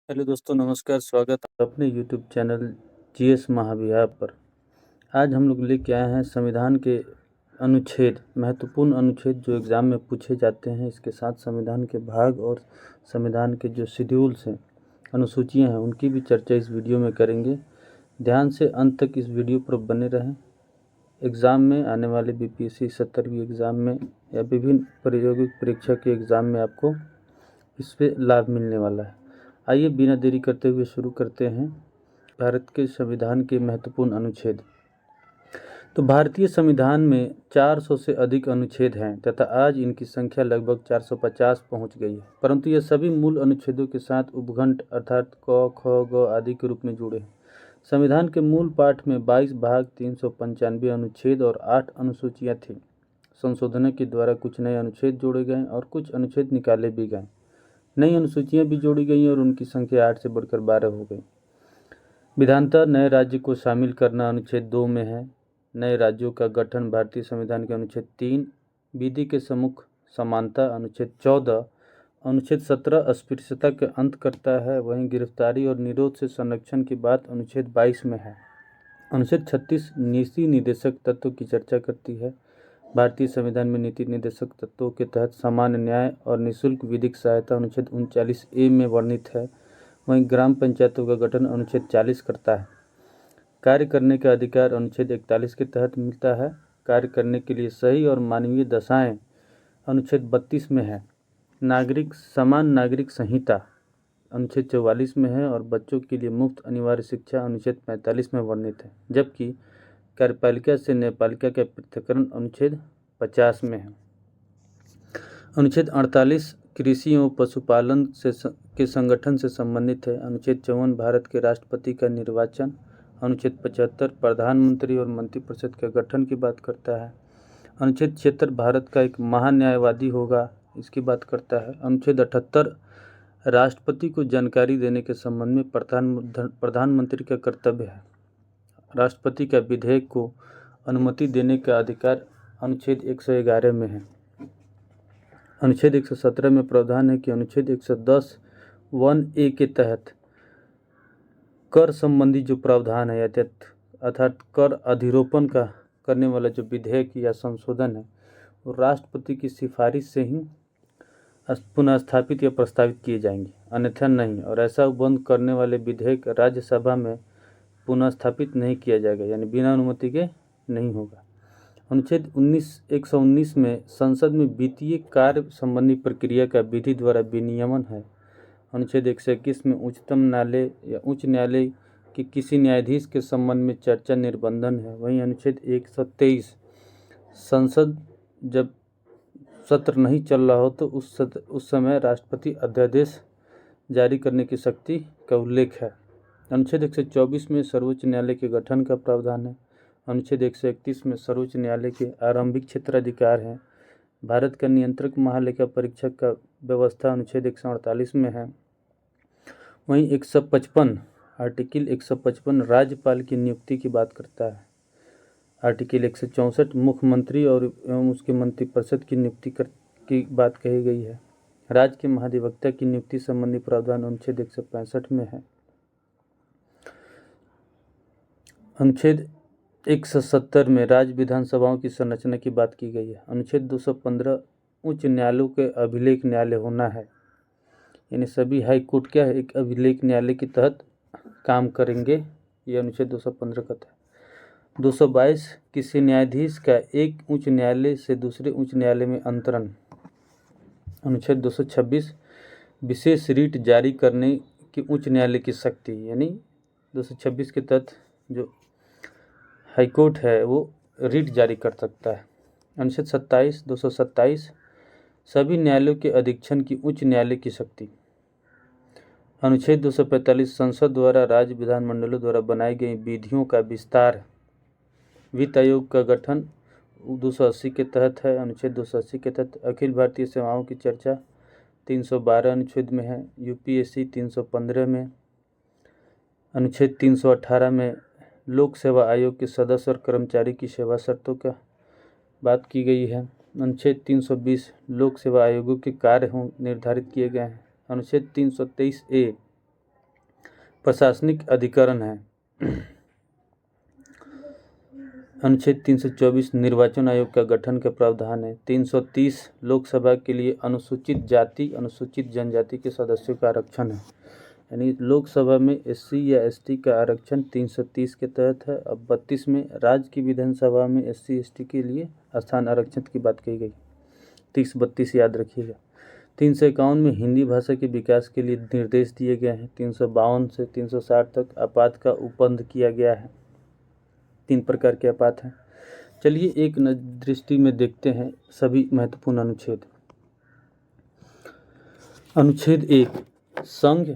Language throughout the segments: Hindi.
हेलो दोस्तों, नमस्कार। स्वागत है अपने यूट्यूब चैनल जीएस महाविहार पर। आज हम लोग लेके आए हैं संविधान के अनुच्छेद, महत्वपूर्ण अनुच्छेद जो एग्ज़ाम में पूछे जाते हैं। इसके साथ संविधान के भाग और संविधान के जो शेड्यूल्स हैं, अनुसूचियां हैं, उनकी भी चर्चा इस वीडियो में करेंगे। ध्यान से अंत तक इस वीडियो पर बने रहें। एग्ज़ाम में आने वाले बीपीएससी 70वीं एग्ज़ाम में या विभिन्न प्रायोगिक परीक्षा के एग्ज़ाम में आपको इससे लाभ मिलने वाला है। आइए बिना देरी करते हुए शुरू करते हैं भारत के संविधान के महत्वपूर्ण अनुच्छेद। तो भारतीय संविधान में 400 से अधिक अनुच्छेद हैं तथा आज इनकी संख्या लगभग 450 पहुंच गई है, परंतु ये सभी मूल अनुच्छेदों के साथ उपखंड अर्थात क, ख, ग आदि के रूप में जुड़े हैं। संविधान के मूल पाठ में 22 भाग, 395 अनुच्छेद और 8 अनुसूचियाँ थीं। संशोधनों के द्वारा कुछ नए अनुच्छेद जोड़े गए और कुछ अनुच्छेद निकाले भी गए। नई अनुसूचियां भी जोड़ी गई और उनकी संख्या 8 से बढ़कर 12 हो गई। विधानतः नए राज्य को शामिल करना अनुच्छेद 2 में है। नए राज्यों का गठन भारतीय संविधान के अनुच्छेद 3, विधि के सम्मुख समानता अनुच्छेद 14, अनुच्छेद 17 अस्पृश्यता के अंत करता है। वहीं गिरफ्तारी और निरोध से संरक्षण की बात अनुच्छेद 22 में है। अनुच्छेद 36 नीति निर्देशक तत्व की चर्चा करती है। भारतीय संविधान में नीति निर्देशक तत्वों के तहत सामान्य न्याय और निःशुल्क विधिक सहायता अनुच्छेद 39A में वर्णित है। वहीं ग्राम पंचायतों का गठन अनुच्छेद 40 करता है। कार्य करने का अधिकार अनुच्छेद 41 के तहत मिलता है। कार्य करने के लिए सही और मानवीय दशाएं अनुच्छेद 32 में है। समान नागरिक संहिता अनुच्छेद 44 में है और बच्चों के लिए मुफ्त अनिवार्य शिक्षा अनुच्छेद 45 में वर्णित है, जबकि कार्यपालिका से न्यायपालिका का पृथक्करण अनुच्छेद 50 में है। अनुच्छेद 48 कृषि एवं पशुपालन के संगठन से संबंधित है। अनुच्छेद 54 भारत के राष्ट्रपति का निर्वाचन। अनुच्छेद 75 प्रधानमंत्री और मंत्रिपरिषद के गठन की बात करता है। अनुच्छेद 76 भारत का एक महान्यायवादी होगा, इसकी बात करता है। अनुच्छेद 78 राष्ट्रपति को जानकारी देने के संबंध में प्रधानमंत्री का कर्तव्य है। राष्ट्रपति का विधेयक को अनुमति देने का अधिकार अनुच्छेद 111 में है। अनुच्छेद 117 में प्रावधान है कि अनुच्छेद 110(1)(a) के तहत कर संबंधी जो प्रावधान है अर्थात कर अधिरोपण का करने वाला जो विधेयक या संशोधन है, वो राष्ट्रपति की सिफारिश से ही पुनः स्थापित या प्रस्तावित किए जाएंगे, अन्यथा नहीं। और ऐसा बंद करने वाले विधेयक राज्यसभा में पुनः स्थापित नहीं किया जाएगा, यानी बिना अनुमति के नहीं होगा। अनुच्छेद 119 में संसद में वित्तीय कार्य संबंधी प्रक्रिया का विधि द्वारा विनियमन है। अनुच्छेद 121 में उच्चतम न्यायालय या उच्च न्यायालय के किसी न्यायाधीश के संबंध में चर्चा निर्बंधन है। वहीं अनुच्छेद 123 संसद जब सत्र नहीं चल रहा हो तो उस समय राष्ट्रपति अध्यादेश जारी करने की शक्ति का उल्लेख है। अनुच्छेद 124 में सर्वोच्च न्यायालय के गठन का प्रावधान है। अनुच्छेद 131 में सर्वोच्च न्यायालय के आरंभिक क्षेत्राधिकार हैं। भारत का नियंत्रक महालेखा परीक्षक का व्यवस्था अनुच्छेद 148 में है। वहीं 155 आर्टिकल 155 राज्यपाल की नियुक्ति की बात करता है। आर्टिकल 164 मुख्यमंत्री और एवं उसके मंत्रिपरिषद की नियुक्ति की बात कही गई है। राज्य के महाधिवक्ता की नियुक्ति संबंधी प्रावधान अनुच्छेद 165 में है। अनुच्छेद 170 में राज्य विधानसभाओं की संरचना की बात की गई है। अनुच्छेद 215 उच्च न्यायालयों के अभिलेख न्यायालय होना है, यानी सभी हाई कोर्ट क्या है, एक अभिलेख न्यायालय के तहत काम करेंगे। ये अनुच्छेद 215 का था। 222 किसी न्यायाधीश का एक उच्च न्यायालय से दूसरे उच्च न्यायालय में अंतरण। अनुच्छेद 226 विशेष रीट जारी करने की उच्च न्यायालय की शक्ति, यानी 226 के तहत जो हाईकोर्ट है वो रीट जारी कर सकता है। अनुच्छेद 227 सभी न्यायालयों के अधीक्षण की उच्च न्यायालय की शक्ति। अनुच्छेद 245 संसद द्वारा राज्य विधानमंडलों द्वारा बनाई गई विधियों का विस्तार। वित्त आयोग का गठन 280 के तहत है। अनुच्छेद 280 के तहत अखिल भारतीय सेवाओं की चर्चा 312 अनुच्छेद में है। यूपीएससी 315 में। अनुच्छेद 318 में लोक सेवा आयोग के सदस्य और कर्मचारी की सेवा शर्तों का बात की गई है। अनुच्छेद 320 लोक सेवा आयोगों के कार्य निर्धारित किए गए हैं। अनुच्छेद 323A प्रशासनिक अधिकरण है। अनुच्छेद 324 निर्वाचन आयोग का गठन का प्रावधान है। 330 लोकसभा के लिए अनुसूचित जाति अनुसूचित जनजाति के सदस्यों का आरक्षण है। यानी लोकसभा में SC या ST का आरक्षण 330 के तहत है। अब 32 में राज्य की विधानसभा में SC ST के लिए स्थान आरक्षण की बात कही गई। 30-32 याद रखिएगा। 351 में हिंदी भाषा के विकास के लिए निर्देश दिए गए हैं। 352 से 360 तक आपात का उपबंध किया गया है। 3 प्रकार के आपात हैं। चलिए एक दृष्टि में देखते हैं सभी महत्वपूर्ण अनुच्छेद। अनुच्छेद 1 संघ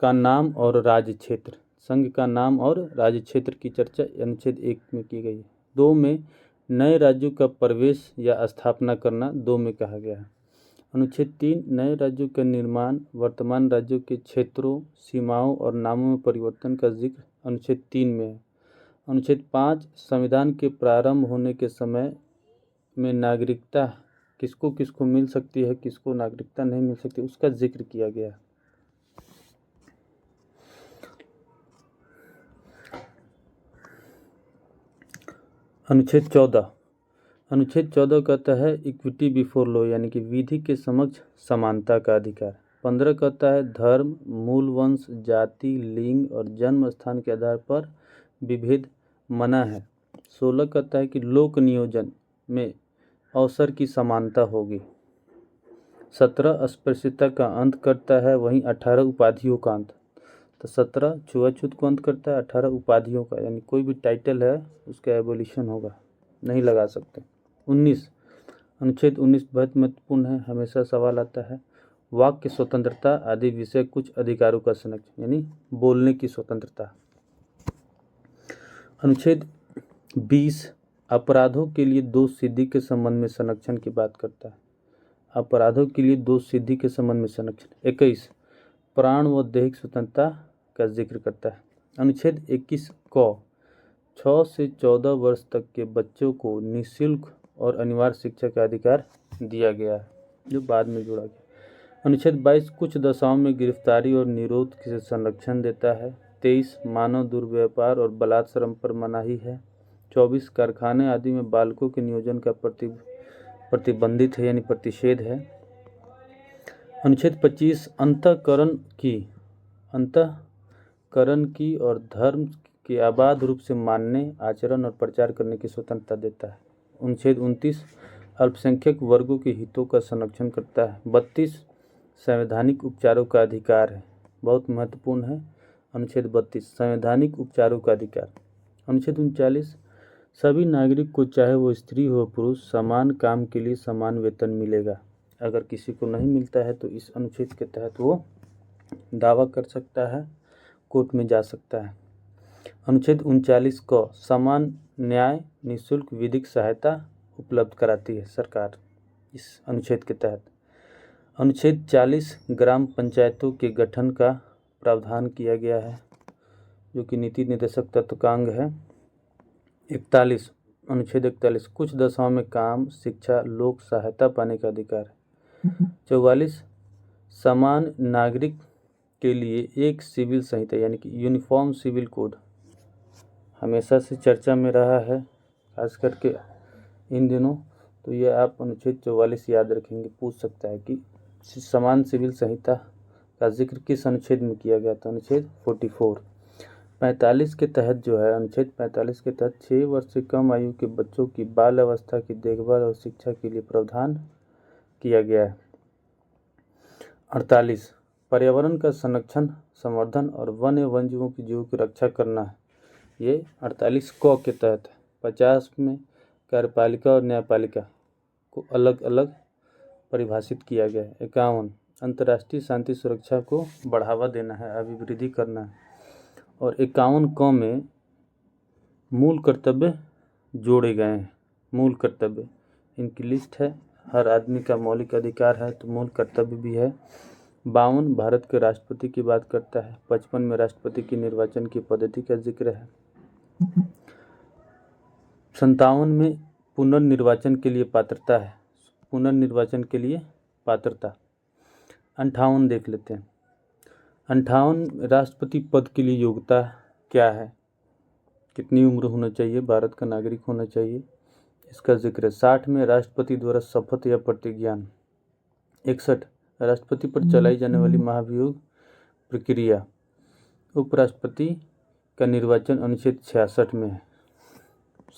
का नाम और राज्य क्षेत्र। संघ का नाम और राज्य क्षेत्र की चर्चा अनुच्छेद 1 में की गई है। 2 में नए राज्यों का प्रवेश या स्थापना करना 2 में कहा गया है। अनुच्छेद 3 नए राज्यों का निर्माण, वर्तमान राज्यों के क्षेत्रों, सीमाओं और नामों में परिवर्तन का जिक्र अनुच्छेद 3 में है। अनुच्छेद 5 संविधान के प्रारंभ होने के समय में नागरिकता किसको किसको मिल सकती है, किसको नागरिकता नहीं मिल सकती, उसका जिक्र किया गया है। अनुच्छेद 14 कहता है इक्विटी बिफोर लॉ, यानी कि विधि के समक्ष समानता का अधिकार। 15 कहता है धर्म, मूल वंश, जाति, लिंग और जन्म स्थान के आधार पर विभेद मना है। 16 कहता है कि लोक नियोजन में अवसर की समानता होगी। 17 अस्पृश्यता का अंत करता है, वहीं 18 उपाधियों का अंत। तो 17 छुआछूत को अंत करता है, 18 उपाधियों का, यानी कोई भी टाइटल है उसका एबोलिशन होगा, नहीं लगा सकते। 19 अनुच्छेद 19 बहुत महत्वपूर्ण है, हमेशा सवाल आता है। वाक्य स्वतंत्रता आदि विषय कुछ अधिकारों का संरक्षण, यानी बोलने की स्वतंत्रता। अनुच्छेद 20 अपराधों के लिए दोष सिद्धि के संबंध में संरक्षण की बात करता है। अपराधों के लिए दोष सिद्धि के संबंध में संरक्षण। 21 प्राण व दैहिक स्वतंत्रता का जिक्र करता है। अनुच्छेद 21 क 6 से 14 वर्ष तक के बच्चों को निःशुल्क और अनिवार्य शिक्षा का अधिकार दिया गया है, जो बाद में जोड़ा गया। अनुच्छेद 22 कुछ दशाओं में गिरफ्तारी और निरोध से संरक्षण देता है। 23 मानव दुर्व्यापार और बलात्श्रम पर मनाही है। 24 कारखाने आदि में बालकों के नियोजन का प्रतिबंधित है, यानी प्रतिषेध है। अनुच्छेद 25 अंतःकरण की और धर्म के अबाध रूप से मानने, आचरण और प्रचार करने की स्वतंत्रता देता है। अनुच्छेद 29 अल्पसंख्यक वर्गों के हितों का संरक्षण करता है। 32 संवैधानिक उपचारों का अधिकार है, बहुत महत्वपूर्ण है। अनुच्छेद 32 संवैधानिक उपचारों का अधिकार। अनुच्छेद 39 सभी नागरिक को चाहे वो स्त्री हो पुरुष समान काम के लिए समान वेतन मिलेगा। अगर किसी को नहीं मिलता है तो इस अनुच्छेद के तहत वो दावा कर सकता है, कोर्ट में जा सकता है। अनुच्छेद 39 को समान न्याय निःशुल्क विधिक सहायता उपलब्ध कराती है सरकार इस अनुच्छेद के तहत। अनुच्छेद 40 ग्राम पंचायतों के गठन का प्रावधान किया गया है, जो कि नीति निर्देशक तत्व का अंग है। 41 अनुच्छेद 41 कुछ दशाओं में काम, शिक्षा, लोक सहायता पाने का अधिकार है। 44 समान नागरिक के लिए एक सिविल संहिता, यानी कि यूनिफॉर्म सिविल कोड हमेशा से चर्चा में रहा है, खास करके इन दिनों। तो ये आप अनुच्छेद 44 याद रखेंगे, पूछ सकता है कि समान सिविल संहिता का जिक्र किस अनुच्छेद में किया गया था। अनुच्छेद 44। 45 के तहत जो है, अनुच्छेद 45 के तहत 6 वर्ष से कम आयु के बच्चों की बाल अवस्था की देखभाल और शिक्षा के लिए प्रावधान किया गया है। 48 पर्यावरण का संरक्षण, संवर्धन और वन्य वन्यजीवों की जीवों की रक्षा करना है, ये 48 क के तहत है। 50 में कार्यपालिका और न्यायपालिका को अलग अलग परिभाषित किया गया है। 51 अंतर्राष्ट्रीय शांति सुरक्षा को बढ़ावा देना है, अभिवृद्धि करना है। और 51 क में मूल कर्तव्य जोड़े गए हैं। मूल कर्तव्य इनकी लिस्ट है, हर आदमी का मौलिक अधिकार है तो मूल कर्तव्य भी है। 52 भारत के राष्ट्रपति की बात करता है। 55 में राष्ट्रपति की निर्वाचन की पद्धति का जिक्र है। 57 में पुनर्निर्वाचन के लिए पात्रता है, पुनर्निर्वाचन के लिए पात्रता। 58 देख लेते हैं। 58 राष्ट्रपति पद के लिए योग्यता क्या है? कितनी उम्र होना चाहिए? भारत का नागरिक होना चाहिए, इसका जिक्र है। 60 में राष्ट्रपति द्वारा शपथ या प्रतिज्ञान। 61 राष्ट्रपति पर चलाई जाने वाली महाभियोग प्रक्रिया। उपराष्ट्रपति का निर्वाचन अनुच्छेद 66 में है।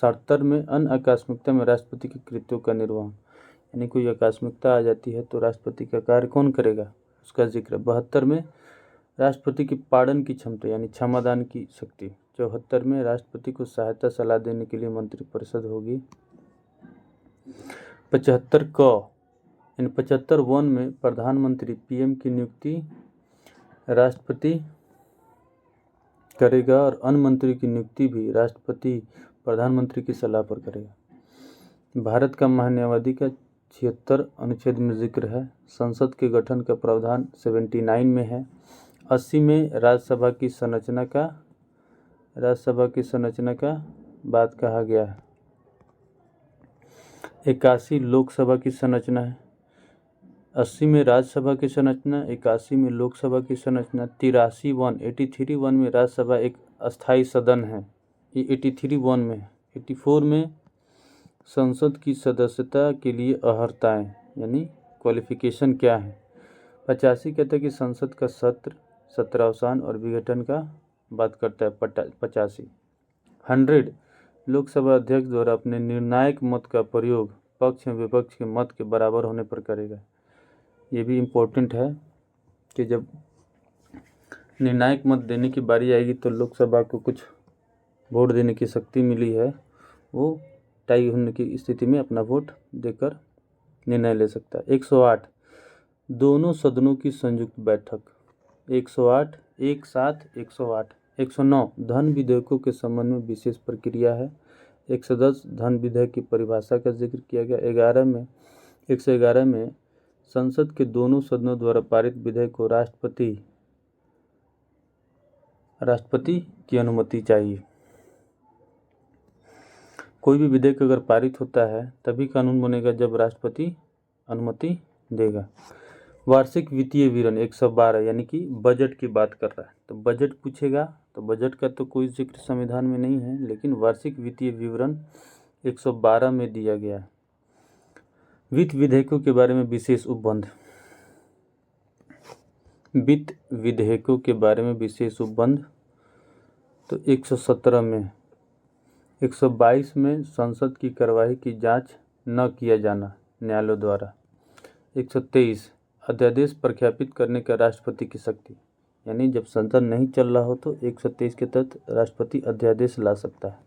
77 में अन्य आकस्मिकता में राष्ट्रपति के कृत्यों का निर्वहन, यानी कोई आकस्मिकता आ जाती है तो राष्ट्रपति का कार्य कौन करेगा, उसका जिक्र। 72 में राष्ट्रपति की पालन की क्षमता यानी क्षमादान की शक्ति। 74 में राष्ट्रपति को सहायता सलाह देने के लिए मंत्रिपरिषद होगी। 75 क यानी 75(1) में प्रधानमंत्री पीएम की नियुक्ति राष्ट्रपति करेगा और अन्य मंत्री की नियुक्ति भी राष्ट्रपति प्रधानमंत्री की सलाह पर करेगा। भारत का महान्यायवादी का 76 अनुच्छेद में जिक्र है। संसद के गठन का प्रावधान 79 में है। 80 में राज्यसभा की संरचना का बात कहा गया है। 81 लोकसभा की संरचना है। 80 में राज्यसभा की संरचना, 81 में लोकसभा की संरचना। 83(1) में राज्यसभा एक अस्थायी सदन है, ये 83(1) में है। 84 में संसद की सदस्यता के लिए अर्हताएँ यानी क्वालिफिकेशन क्या है। 85 कहता है कि संसद का सत्रावसान और विघटन का बात करता है। 85 100 लोकसभा अध्यक्ष द्वारा अपने निर्णायक मत का प्रयोग पक्ष एवं विपक्ष के मत के बराबर होने पर करेगा। ये भी इम्पोर्टेंट है कि जब निर्णायक मत देने की बारी आएगी तो लोकसभा को कुछ वोट देने की शक्ति मिली है, वो टाई होने की स्थिति में अपना वोट देकर निर्णय ले सकता है। 108 दोनों सदनों की संयुक्त बैठक। 108 एक साथ 108। 109 धन विधेयकों के संबंध में विशेष प्रक्रिया है। 110 धन विधेयक की परिभाषा का जिक्र किया गया। 111 में संसद के दोनों सदनों द्वारा पारित विधेयक को राष्ट्रपति की अनुमति चाहिए। कोई भी विधेयक अगर पारित होता है तभी कानून बनेगा जब राष्ट्रपति अनुमति देगा। वार्षिक वित्तीय विवरण 112 यानी कि बजट की बात कर रहा है, तो बजट पूछेगा तो बजट का तो कोई जिक्र संविधान में नहीं है, लेकिन वार्षिक वित्तीय विवरण 112 में दिया गया है। वित्त विधेयकों के बारे में विशेष उपबंध। वित्त विधेयकों के बारे में विशेष उपबंध तो 117 में। 122 में संसद की कार्यवाही की जांच न किया जाना न्यायालयों द्वारा। 123 अध्यादेश प्रख्यापित करने का राष्ट्रपति की शक्ति, यानी जब संसद नहीं चल रहा हो तो 123 के तहत राष्ट्रपति अध्यादेश ला सकता है।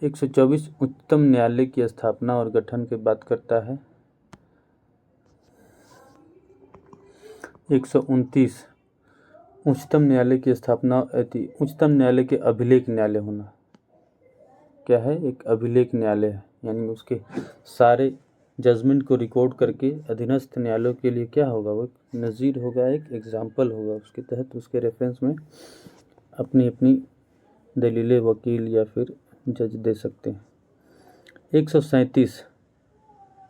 124 उच्चतम न्यायालय की स्थापना और गठन की बात करता है। 129 उच्चतम न्यायालय की स्थापना उच्चतम न्यायालय के अभिलेख न्यायालय होना। क्या है? एक अभिलेख न्यायालय है, यानी उसके सारे जजमेंट को रिकॉर्ड करके अधीनस्थ न्यायालयों के लिए क्या होगा, वो नज़ीर होगा, एक एग्जाम्पल होगा, उसके तहत उसके रेफरेंस में अपनी अपनी दलीलें वकील या फिर जज दे सकते हैं। 137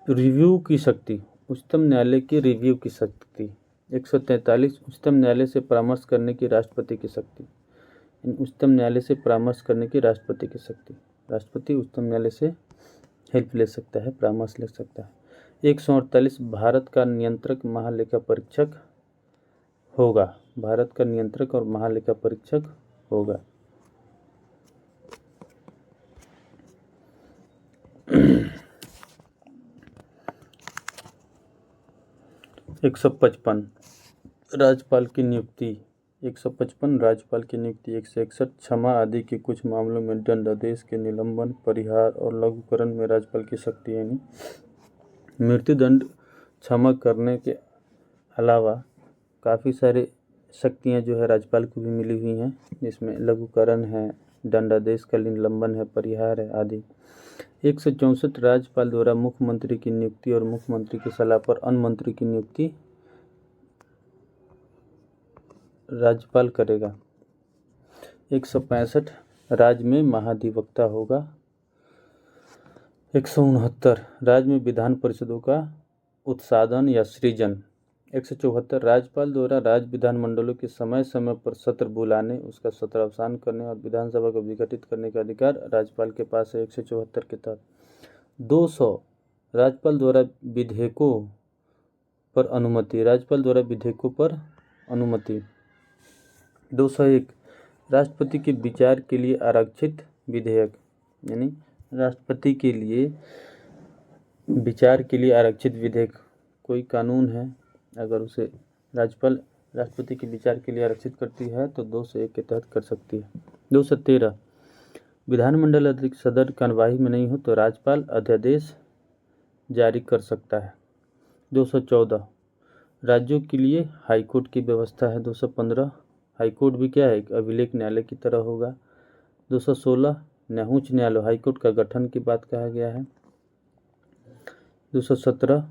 रिव्यू की शक्ति, उच्चतम न्यायालय की रिव्यू की शक्ति। 143 उच्चतम न्यायालय से परामर्श करने की राष्ट्रपति की शक्ति, उच्चतम न्यायालय से परामर्श करने की राष्ट्रपति की शक्ति। राष्ट्रपति उच्चतम न्यायालय से हेल्प ले सकता है, परामर्श ले सकता है। 148 भारत का नियंत्रक महालेखा परीक्षक होगा। भारत का नियंत्रक और महालेखा परीक्षक होगा। 155 राज्यपाल की नियुक्ति। 155 राज्यपाल की नियुक्ति। 161 क्षमा आदि के कुछ मामलों में दंडादेश के निलंबन, परिहार और लघुकरण में राज्यपाल की शक्ति, यानी मृत्युदंड क्षमा करने के अलावा काफ़ी सारे शक्तियां जो है राज्यपाल को भी मिली हुई हैं, जिसमें लघुकरण है, दंडादेश का निलंबन है, परिहार है आदि। 164 राज्यपाल द्वारा मुख्यमंत्री की नियुक्ति और मुख्यमंत्री की सलाह पर अन्य मंत्री की नियुक्ति राज्यपाल करेगा। 165 राज्य में महाधिवक्ता होगा। 169 राज्य में विधान परिषदों का उत्साधन या सृजन 174 राज्यपाल द्वारा राज्य विधानमंडलों के समय समय पर सत्र बुलाने, उसका सत्र अवसान करने और विधानसभा को विघटित करने का अधिकार राज्यपाल के पास है 174 के तहत। 200 राज्यपाल द्वारा विधेयकों पर अनुमति, राज्यपाल द्वारा विधेयकों पर अनुमति। 201 राष्ट्रपति के विचार के लिए आरक्षित विधेयक, यानी राष्ट्रपति के लिए विचार के लिए आरक्षित विधेयक, कोई कानून है अगर उसे राज्यपाल राष्ट्रपति के विचार के लिए आरक्षित करती है तो 201 के तहत कर सकती है। 213 विधानमंडल अध्यक्ष सदन कार्यवाही में नहीं हो तो राज्यपाल अध्यादेश जारी कर सकता है। 214 राज्यों के लिए हाईकोर्ट की व्यवस्था है। 215 हाईकोर्ट भी क्या है, एक अभिलेख न्यायालय की तरह होगा। 216 उच्च न्यायालय हाईकोर्ट का गठन की बात कहा गया है। 217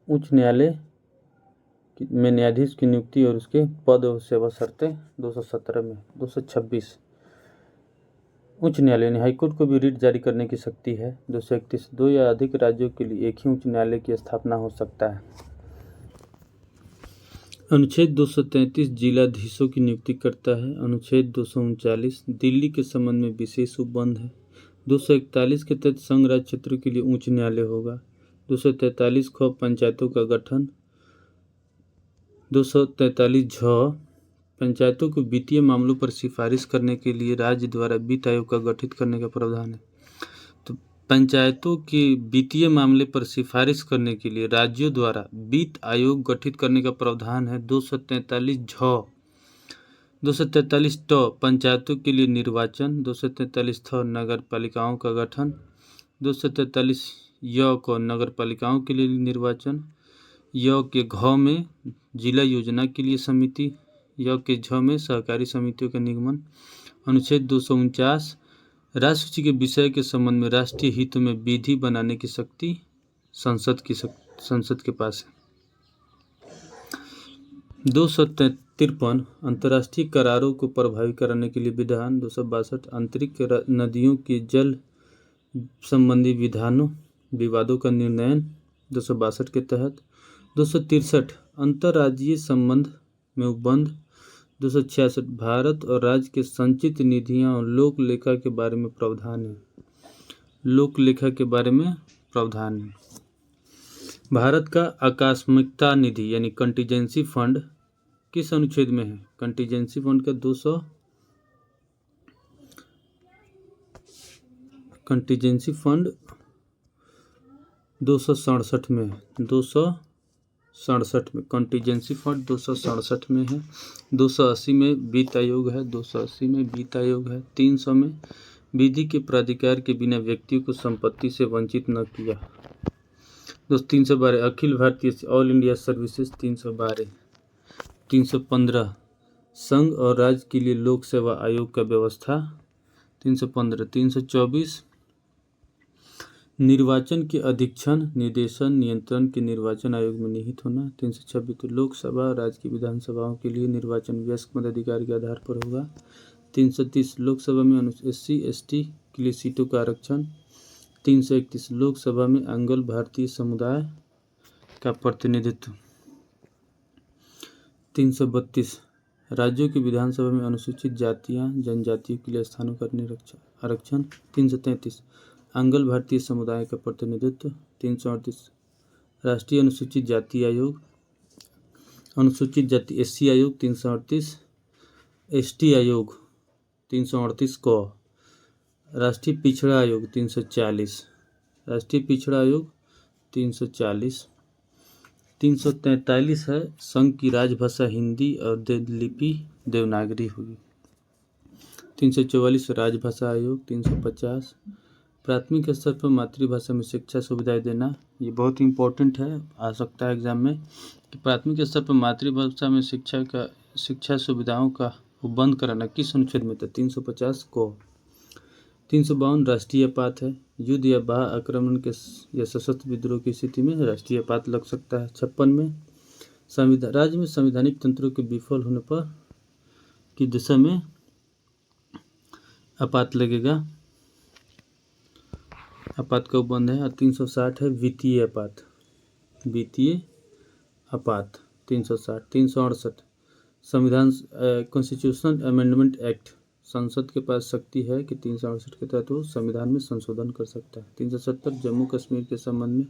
उच्च न्यायालय में न्यायाधीश की नियुक्ति और उसके पद और सेवा शर्तें 217 में। 226 उच्च न्यायालय ने हाईकोर्ट को भी रिट जारी करने की शक्ति है। 231 दो या अधिक राज्यों के लिए एक ही उच्च न्यायालय की स्थापना हो सकता है। अनुच्छेद 233 जिलाधीशों की नियुक्ति करता है। अनुच्छेद 239 दिल्ली के संबंध में विशेष उपबंध है। 241 के तहत संघ राज्य क्षेत्रों के लिए उच्च न्यायालय होगा। 243 ख पंचायतों का गठन। 243 झ पंचायतों को वित्तीय मामलों पर सिफारिश करने के लिए राज्य द्वारा वित्त आयोग का गठित करने का प्रावधान है। तो पंचायतों के वित्तीय मामले पर सिफारिश करने के लिए राज्यों द्वारा वित्त आयोग गठित करने का प्रावधान है। 243 झ 243 ट पंचायतों के लिए निर्वाचन। 243 थ नगर पालिकाओं का गठन। 243 य को नगर पालिकाओं के लिए निर्वाचन। य के घ में जिला योजना के लिए समिति। य के झ में सहकारी समितियों का निगमन। अनुच्छेद 249 राज्य के विषय के संबंध में राष्ट्रीय हितों में विधि बनाने की शक्ति संसद के पास है। 253 अंतर्राष्ट्रीय करारों को प्रभावी कराने के लिए विधान। 262 आंतरिक नदियों के जल संबंधी विवादों का निर्णय 262 के तहत। 263 अंतर्राज्यीय संबंध में उपबंध। 266 भारत और राज्य के संचित निधियां और लोक लेखा के बारे में प्रावधान है। लोक लेखा के बारे में प्रावधान है। भारत का आकस्मिकता निधि यानी कंटीजेंसी फंड किस अनुच्छेद में है? कंटीजेंसी फंड का कंटीजेंसी फंड 267 में है। 267 में कंटीजेंसी फंड 267 में है। 280 में वित्त आयोग है। 280 में वित्त आयोग है। 300 में विधि के प्राधिकार के बिना व्यक्तियों को संपत्ति से वंचित न किया। 312 Akhil Bharatiya all India services 312। 315 संघ और राज्य के लिए लोक सेवा आयोग का व्यवस्था 315। 324 निर्वाचन के अधीक्षण निर्देशन नियंत्रण के निर्वाचन आयोग में निहित होना। 326 लोकसभा और राज्य की विधानसभाओं के लिए निर्वाचन वयस्क मताधिकार के आधार पर होगा। 330 लोकसभा में SC ST के लिए सीटों का आरक्षण। 331 लोकसभा में आंग्ल भारतीय समुदाय का प्रतिनिधित्व। 332 राज्यों की विधानसभा में अनुसूचित जातियां जनजातियों के लिए स्थानों का आरक्षण। 333 आंग्ल भारतीय समुदाय का प्रतिनिधित्व। 338 राष्ट्रीय अनुसूचित जाति आयोग अनुसूचित जाति SC आयोग। 338 ST आयोग 338 को राष्ट्रीय पिछड़ा आयोग 340 राष्ट्रीय पिछड़ा आयोग 340। 343 है संघ की राजभाषा हिंदी और लिपि देवनागरी होगी। 344 राजभाषा आयोग। 350 प्राथमिक स्तर पर मातृभाषा में शिक्षा सुविधाएं देना। ये बहुत इंपॉर्टेंट है, आ सकता है एग्जाम में कि प्राथमिक स्तर पर मातृभाषा में शिक्षा सुविधाओं का उपबंध कराना किस अनुच्छेद में था? 350 को। 352 राष्ट्रीय आपात है, युद्ध या बाह्य आक्रमण के या सशस्त्र विद्रोह की स्थिति में राष्ट्रीय आपात लग सकता है। 56 में राज्य में संवैधानिक तंत्रों के विफल होने पर की दिशा में आपात लगेगा, आपात का उपबंध है। और 360 है वित्तीय आपात। वित्तीय आपात 360। 368 संविधान कॉन्स्टिट्यूशनल अमेंडमेंट एक्ट, संसद के पास शक्ति है कि 368 के तहत वो संविधान में संशोधन कर सकता है। 370 जम्मू कश्मीर के संबंध में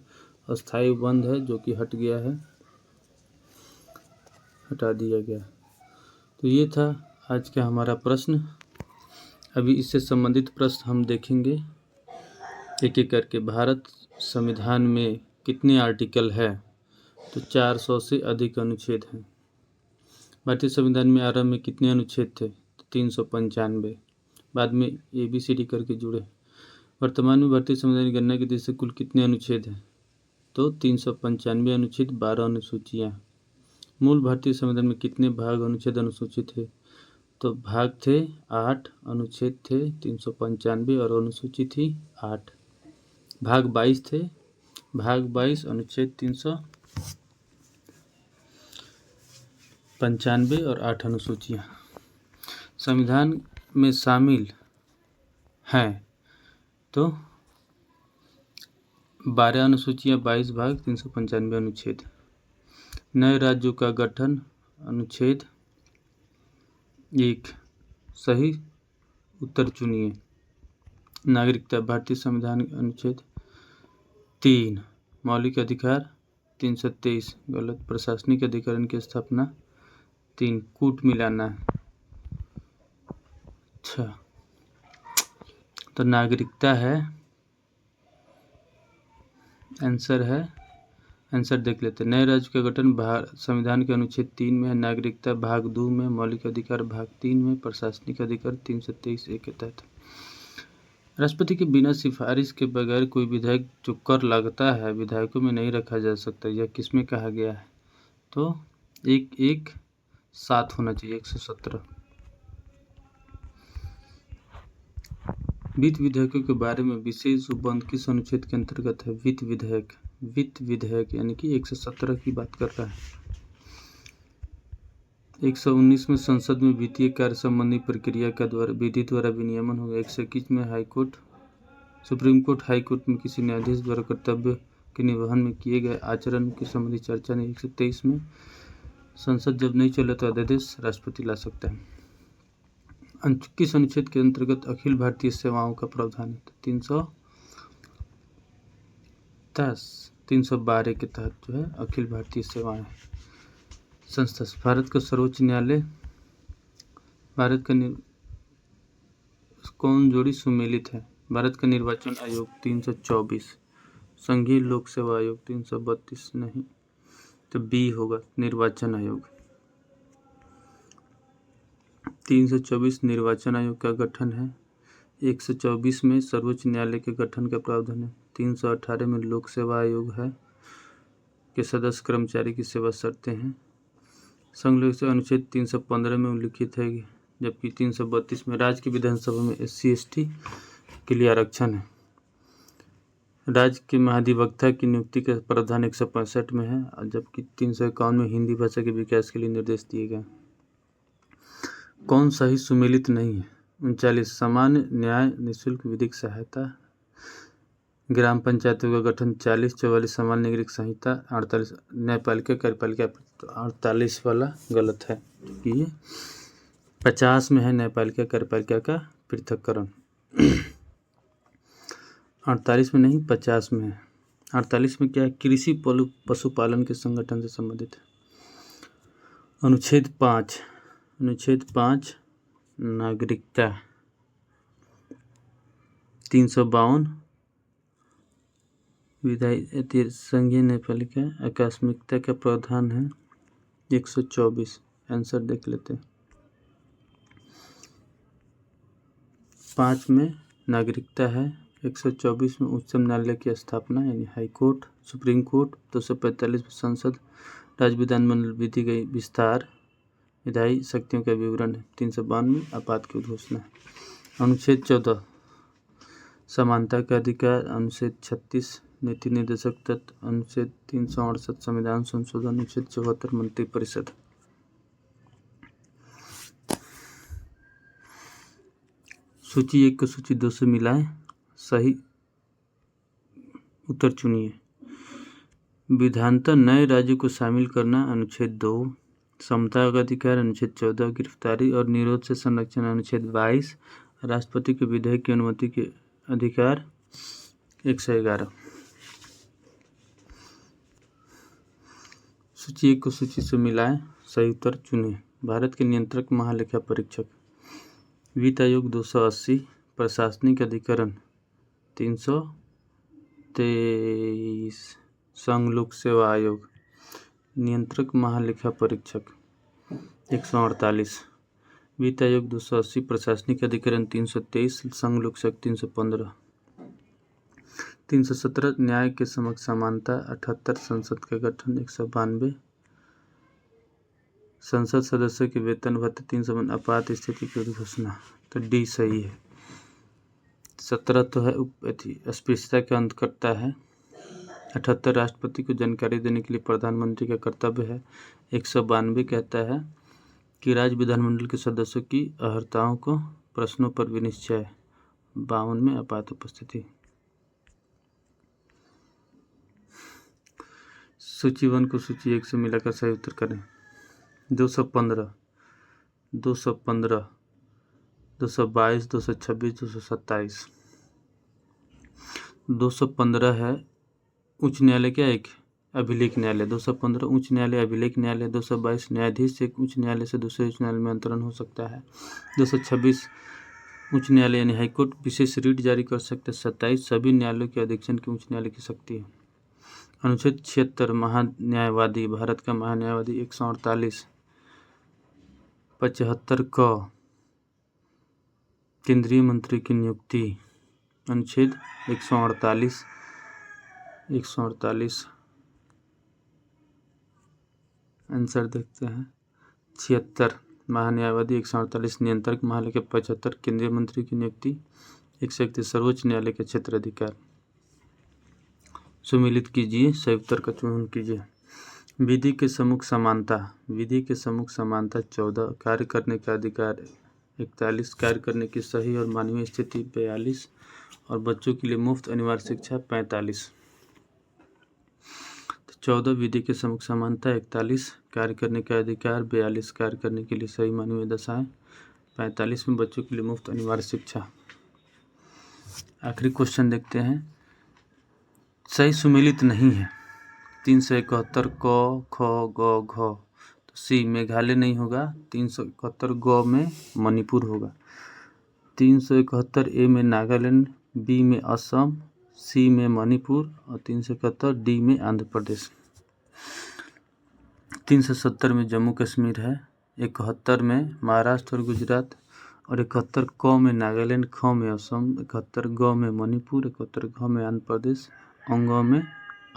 अस्थायी बंद है जो कि हट गया है, हटा दिया गया। तो ये था आज का हमारा प्रश्न। अभी इससे संबंधित प्रश्न हम देखेंगे एक एक करके। भारत संविधान में कितने आर्टिकल है? तो 400 से अधिक अनुच्छेद हैं। भारतीय संविधान में आरंभ में कितने अनुच्छेद थे? तो 395। बाद में ABCD करके जुड़े। वर्तमान में भारतीय संविधान की गणना की दृष्टि से कुल कितने अनुच्छेद हैं? तो 395 अनुच्छेद, 12 अनुसूचियाँ। मूल भारतीय संविधान में कितने भाग, अनुच्छेद, अनुसूचित थे? तो भाग थे 8, अनुच्छेद थे 395 और अनुसूची थी 8। भाग 22 थे, भाग 22, अनुच्छेद 395 और 8 अनुसूचियाँ। संविधान में शामिल हैं तो 12 अनुसूचियाँ, 22 भाग, 395 अनुच्छेद। नए राज्यों का गठन, अनुच्छेद 1। सही उत्तर चुनिए। नागरिकता, भारतीय संविधान अनुच्छेद 3। मौलिक अधिकार 323 गलत। प्रशासनिक अधिकरण की स्थापना 3। कूट मिलाना। अच्छा, तो नागरिकता है आंसर है। आंसर देख लेते हैं। नए राज्य का गठन संविधान के अनुच्छेद 3 में है। नागरिकता भाग 2 में। मौलिक अधिकार भाग 3 में। प्रशासनिक अधिकार 323A के तहत। राष्ट्रपति के बिना सिफारिश के बगैर कोई विधेयक जो कर लगता है विधायकों में नहीं रखा जा सकता। यह किसमें कहा गया है? तो 117 होना चाहिए, 117। वित्त विधेयकों के बारे में विशेष उपबंध किस अनुच्छेद के अंतर्गत है? वित्त विधेयक, वित्त विधेयक यानी कि 117 की बात कर रहा है। 119 में संसद में वित्तीय कार्य संबंधी प्रक्रिया का विधि द्वारा विनियमन होगा। 121 में high court, supreme court, high court में किसी न्यायाधीश द्वारा कर्तव्य के निर्वहन में किए गए आचरण की संबंधी चर्चा नहीं। 123 में संसद जब नहीं चले तो अध्यादेश राष्ट्रपति ला सकता है। किस अनुच्छेद के अंतर्गत अखिल भारतीय सेवाओं का प्रावधान है? 312 के तहत जो है अखिल भारतीय सेवाएं संस्था। भारत का सर्वोच्च न्यायालय, भारत का कौन जोड़ी सुमेलित है? भारत का निर्वाचन आयोग 324, संघीय लोक सेवा आयोग 332 नहीं, तो बी होगा निर्वाचन आयोग। 324 निर्वाचन आयोग का गठन है। 124 में सर्वोच्च न्यायालय के गठन का प्रावधान है। 318 में लोक सेवा आयोग है के सदस्य कर्मचारी की सेवा शर्तें हैं। संघ लोक सेवा अनुच्छेद 315 में उल्लिखित है, जबकि 332 में राज्य की विधानसभा में SC/ST के लिए आरक्षण है। राज्य के महाधिवक्ता की नियुक्ति का प्रावधान 165 में है, जबकि 351 में हिंदी भाषा के विकास के लिए निर्देश दिए गए। कौन सही सुमेलित नहीं है? 39 सामान्य न्याय, निःशुल्क विधिक सहायता, ग्राम पंचायतों का गठन 40, 44 सामान्य नागरिक संहिता, 48 न्यायपालिका कार्यपालिका। 48 वाला गलत है क्योंकि ये 50 में है न्यायपालिका कार्यपालिका का पृथक्करण। 48 में नहीं 50 में है। 48 में क्या है? कृषि पशुपालन के संगठन से संबंधित है। अनुच्छेद 5 नागरिकता। 352 विधायी संघीय न्यायपालिका आकस्मिकता का प्रावधान है। 124 आंसर देख लेते हैं। 5 में नागरिकता है। 124 में उच्चतम न्यायालय की स्थापना यानी हाई कोर्ट, सुप्रीम कोर्ट। 245 में संसद राज्य विधानमंडल विधि गई विस्तार, विधायी शक्तियों का विवरण है। 352 में आपात की घोषणा है। अनुच्छेद 14 समानता का अधिकार। अनुच्छेद 36 नीति निर्देशक तत्व। अनुच्छेद 368 संविधान संशोधन। अनुच्छेद 74 मंत्रिपरिषद। सूची 1 को सूची 2 से मिलाएं, सही उत्तर चुनिए। विधानतः नए राज्यों को शामिल करना अनुच्छेद 2, समता का अधिकार अनुच्छेद 14, गिरफ्तारी और निरोध से संरक्षण अनुच्छेद 22, राष्ट्रपति के विधेयक की अनुमति के अधिकार 111। सूची 1 को सूची से मिलाएं, सही उत्तर चुनें। भारत के नियंत्रक महालेखा परीक्षक वित्त आयोग 280, प्रशासनिक अधिकरण 323, संघ लोक सेवा आयोग नियंत्रक महालेखा परीक्षक 148, वित्त आयोग 280, प्रशासनिक अधिकरण 323, संघ लोक सेवक 315, 317 न्याय के समक्ष समानता 78, संसद का गठन 192, संसद सदस्य के वेतन भत्ते 352, आपात स्थिति की घोषणा। तो डी सही है। 17 तो है अस्पृश्यता का अंत करता है। 78 राष्ट्रपति को जानकारी देने के लिए प्रधानमंत्री का कर्तव्य है। 192 कहता है कि राज्य विधानमंडल के सदस्यों की अर्हताओं को प्रश्नों पर विनिश्चय। 52 में आपात उपस्थिति। सूची 1 को सूची 1 से मिलाकर सही उत्तर करें। 215, 215, 222, 226, 227। 215 है उच्च न्यायालय क्या एक अभिलेख न्यायालय। 215 उच्च न्यायालय अभिलेख न्यायालय। 222 न्यायाधीश एक उच्च न्यायालय से दूसरे उच्च न्यायालय में अंतरण हो सकता है। 226 उच्च न्यायालय यानी हाईकोर्ट विशेष रीट जारी कर सकते हैं। 27 सभी न्यायालयों के अधीक्षण की उच्च न्यायालय की शक्ति है। अनुच्छेद 76 महान्यायवादी भारत का महान्यायवादी 148। 75 क केंद्रीय मंत्री की नियुक्ति। अनुच्छेद 148 आंसर देखते हैं। 76 महान्यायवादी 148 नियंत्रक महालेखा। 75 केंद्रीय मंत्री की नियुक्ति। 131 सर्वोच्च न्यायालय के क्षेत्र अधिकार। सुमिलित कीजिए, सही उत्तर का चयन कीजिए। विधि के सम्मुख समानता। विधि के सम्मुख समानता 14, कार्य करने का अधिकार 41, कार्य करने की सही और मानवीय स्थिति 42 और बच्चों के लिए मुफ्त अनिवार्य शिक्षा 45। तो 14 विधि के सम्मुख समानता, 41 कार्य करने का अधिकार, 42 कार्य करने के लिए सही मानवीय दशाएं, 45 में बच्चों के लिए मुफ्त अनिवार्य शिक्षा। आखिरी क्वेश्चन देखते हैं। सही सुमेलित नहीं है। 371 क ख ग घ। तो सी मेघालय नहीं होगा। 371 ग में मणिपुर होगा। 371 ए में नागालैंड, बी में असम, सी में मणिपुर और 371 डी में आंध्र प्रदेश। 370 में जम्मू कश्मीर है। 71 में महाराष्ट्र और गुजरात और 71 क में नागालैंड, ख में असम, 71 ग में मणिपुर, 71 घ में आंध्र प्रदेश, अंग में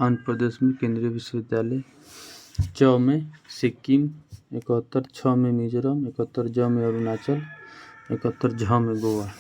आंध्र प्रदेश में केंद्रीय विश्वविद्यालय, च में सिक्किम, 71 छ में मिजोरम, 71 ज में अरुणाचल, 71 झ में गोवा।